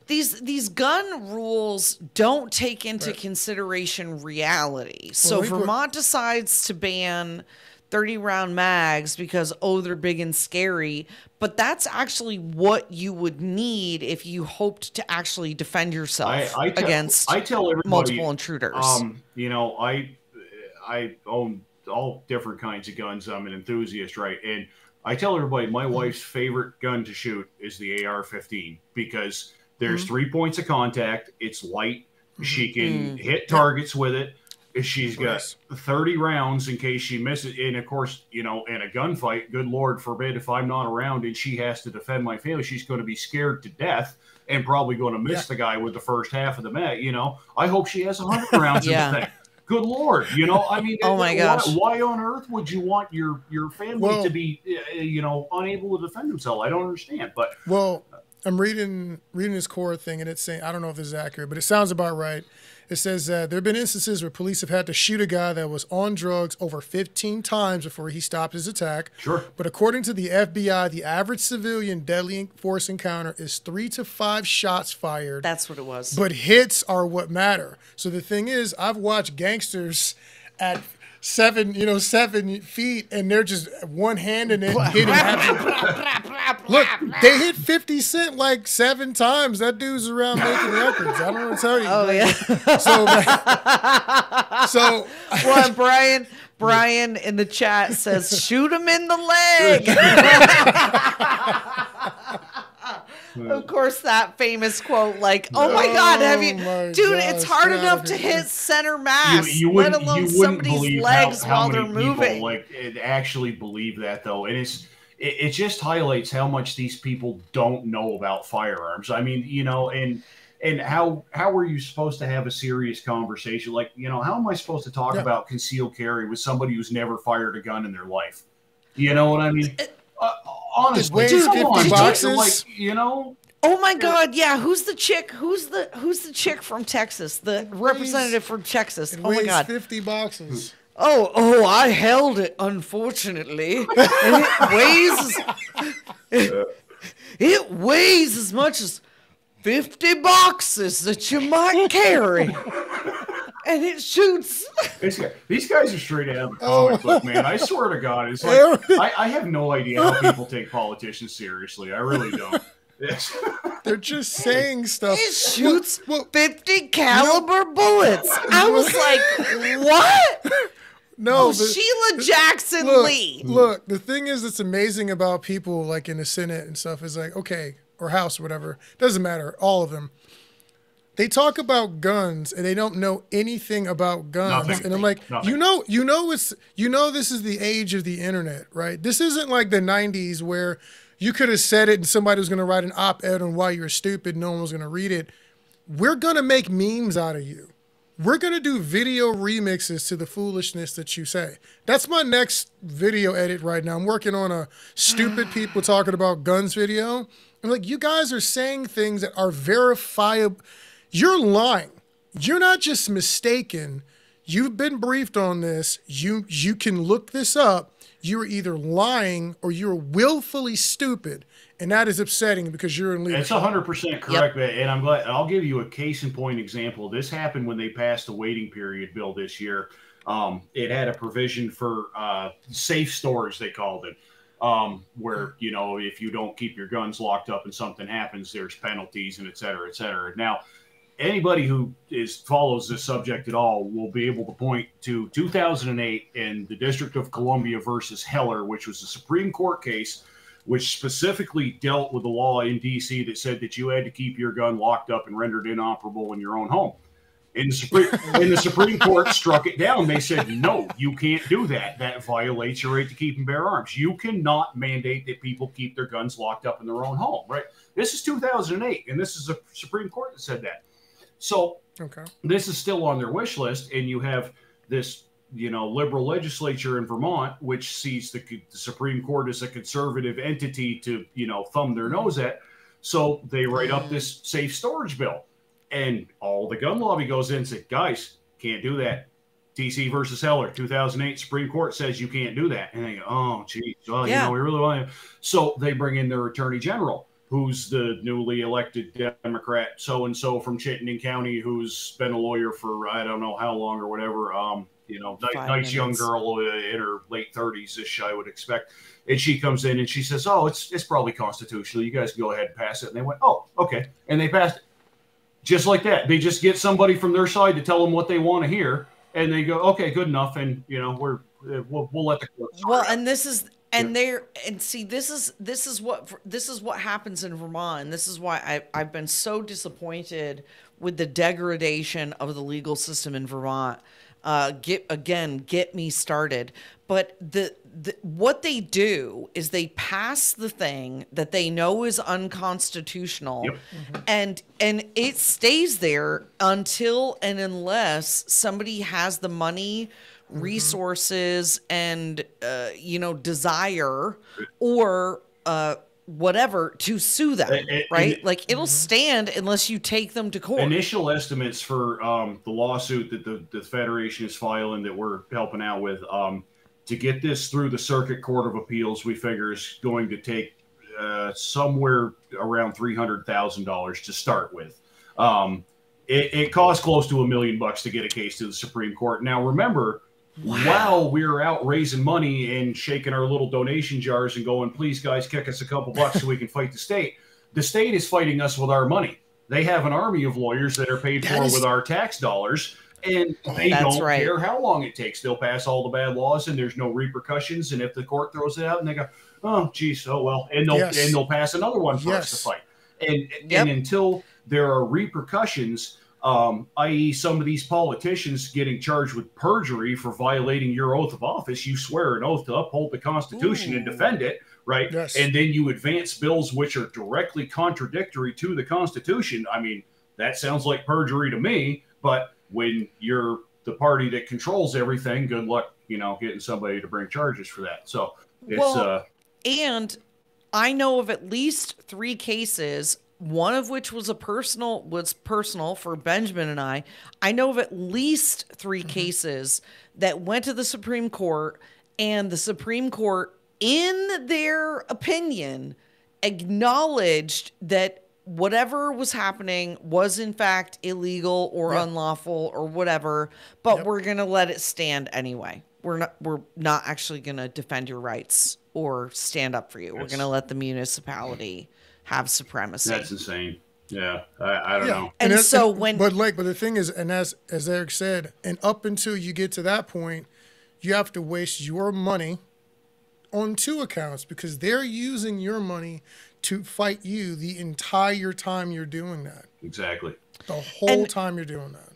these gun rules don't take into consideration reality. So Vermont decides to ban 30-round mags because, oh, they're big and scary. But that's actually what you would need if you hoped to actually defend yourself against I tell everybody, multiple intruders. You know, I own all different kinds of guns. I'm an enthusiast, right? And I tell everybody my wife's favorite gun to shoot is the AR-15 because there's 3 points of contact. It's light. She can hit targets with it. She's got 30 rounds in case she misses. And of course, you know, in a gunfight, good Lord forbid, if I'm not around and she has to defend my family, she's going to be scared to death and probably going to miss the guy with the first half of the match. You know, I hope she has 100 rounds in the thing. Good Lord, you know, I mean, oh my gosh, why on earth would you want your family to be, you know, unable to defend themselves? I don't understand. But I'm reading this core thing, and it's saying, I don't know if this is accurate, but it sounds about right. It says that there have been instances where police have had to shoot a guy that was on drugs over 15 times before he stopped his attack. Sure. But according to the FBI, the average civilian deadly force encounter is 3 to 5 shots fired. That's what it was. But hits are what matter. So the thing is, I've watched gangsters at 7 feet, and they're just one-handing it, hitting. Look, they hit 50 Cent like 7 times. That dude's around making records. I don't know what to tell you. Oh yeah. So well, Brian in the chat says, "Shoot him in the leg." Of course, that famous quote, like, "Oh my God, have you, dude? It's hard enough to hit center mass, let alone somebody's legs while they're moving." Like, actually believe that though, and it just highlights how much these people don't know about firearms. I mean, you know, and how are you supposed to have a serious conversation? Like, you know, how am I supposed to talk about concealed carry with somebody who's never fired a gun in their life? You know what I mean? Honestly, dude, 50 boxes. Like, you know. Oh my God! Yeah, who's the chick? Who's the chick from Texas? The representative from Texas. Oh my God! 50 boxes. Oh! I held it. Unfortunately, and it weighs as much as 50 boxes that you might carry, and it shoots. These guys are straight out of the comic book, man. I swear to God, it's like I have no idea how people take politicians seriously. I really don't. They're just saying stuff. It shoots 50 caliber bullets. I was like, what? No, Sheila Jackson Lee. Look, the thing is that's amazing about people like in the Senate and stuff is like, okay, or House or whatever, doesn't matter, all of them. They talk about guns and they don't know anything about guns. Nothing. And I'm like, Nothing. this is the age of the internet, right? This isn't like the 90s where you could have said it and somebody was going to write an op-ed on why you're stupid. No one was going to read it. We're going to make memes out of you. We're going to do video remixes to the foolishness that you say. That's my next video edit right now. I'm working on a stupid people talking about guns video. I'm like, you guys are saying things that are verifiable. You're lying. You're not just mistaken. You've been briefed on this. You can look this up. You're either lying or you're willfully stupid, and that is upsetting because you're in leadership. It's 100% correct, and I'm glad. I'll give you a case in point example. This happened when they passed the waiting period bill this year. It had a provision for safe storage, they called it, where, you know, if you don't keep your guns locked up and something happens, there's penalties and et cetera, et cetera. Now, anybody who follows this subject at all will be able to point to 2008 in the District of Columbia versus Heller, which was a Supreme Court case which specifically dealt with the law in D.C. that said that you had to keep your gun locked up and rendered inoperable in your own home. And the Supreme Court struck it down. They said, no, you can't do that. That violates your right to keep and bear arms. You cannot mandate that people keep their guns locked up in their own home, right? This is 2008, and this is the Supreme Court that said that. So this is still on their wish list, and you have this, you know, liberal legislature in Vermont, which sees the Supreme Court as a conservative entity to, you know, thumb their nose at. So they write up this safe storage bill, and all the gun lobby goes in and says, guys, can't do that. DC versus Heller, 2008, Supreme Court says you can't do that. And they go, oh, geez, well, you know, we really want to. So they bring in their attorney general. who's the newly elected Democrat, so-and-so from Chittenden County, who's been a lawyer for I don't know how long or whatever. Nice young girl in her late 30s-ish, I would expect. And she comes in and she says, oh, it's probably constitutional. You guys can go ahead and pass it. And they went, oh, okay. And they passed it. Just like that. They just get somebody from their side to tell them what they want to hear. And they go, okay, good enough. And, we'll let the court. Well, and this is, and see, this is what happens in Vermont. And this is why I've been so disappointed with the degradation of the legal system in Vermont. Get me started. But what they do is they pass the thing that they know is unconstitutional, yep. and it stays there until and unless somebody has the money, resources, and desire or whatever to sue them, right? Like it'll stand unless you take them to court. Initial estimates for the lawsuit that the Federation is filing that we're helping out with, to get this through the Circuit Court of Appeals, we figure is going to take somewhere around $300,000 to start with. It costs close to $1 million to get a case to the Supreme Court. Now, remember, while we were out raising money and shaking our little donation jars and going, please, guys, kick us a couple bucks so we can fight the state is fighting us with our money. They have an army of lawyers that are paid for with our tax dollars. And they don't care how long it takes. They'll pass all the bad laws, and there's no repercussions. And if the court throws it out, and they go, "Oh, geez, oh well," and they'll pass another one for us to fight. And until there are repercussions, i.e., some of these politicians getting charged with perjury for violating your oath of office, you swear an oath to uphold the Constitution and defend it, right? Yes. And then you advance bills which are directly contradictory to the Constitution. I mean, that sounds like perjury to me, but when you're the party that controls everything, good luck, getting somebody to bring charges for that. So it's and I know of at least 3 cases, one of which was personal for Benjamin and I. I know of at least 3 cases that went to the Supreme Court, and the Supreme Court, in their opinion, acknowledged that whatever was happening was in fact illegal or unlawful or whatever, but we're going to let it stand anyway. We're not actually going to defend your rights or stand up for you. We're going to let the municipality have supremacy. That's insane. Yeah. I don't know. And so but the thing is, and as Eric said, and up until you get to that point, you have to waste your money on 2 accounts because they're using your money to fight you the entire time you're doing that. Exactly. The whole time you're doing that.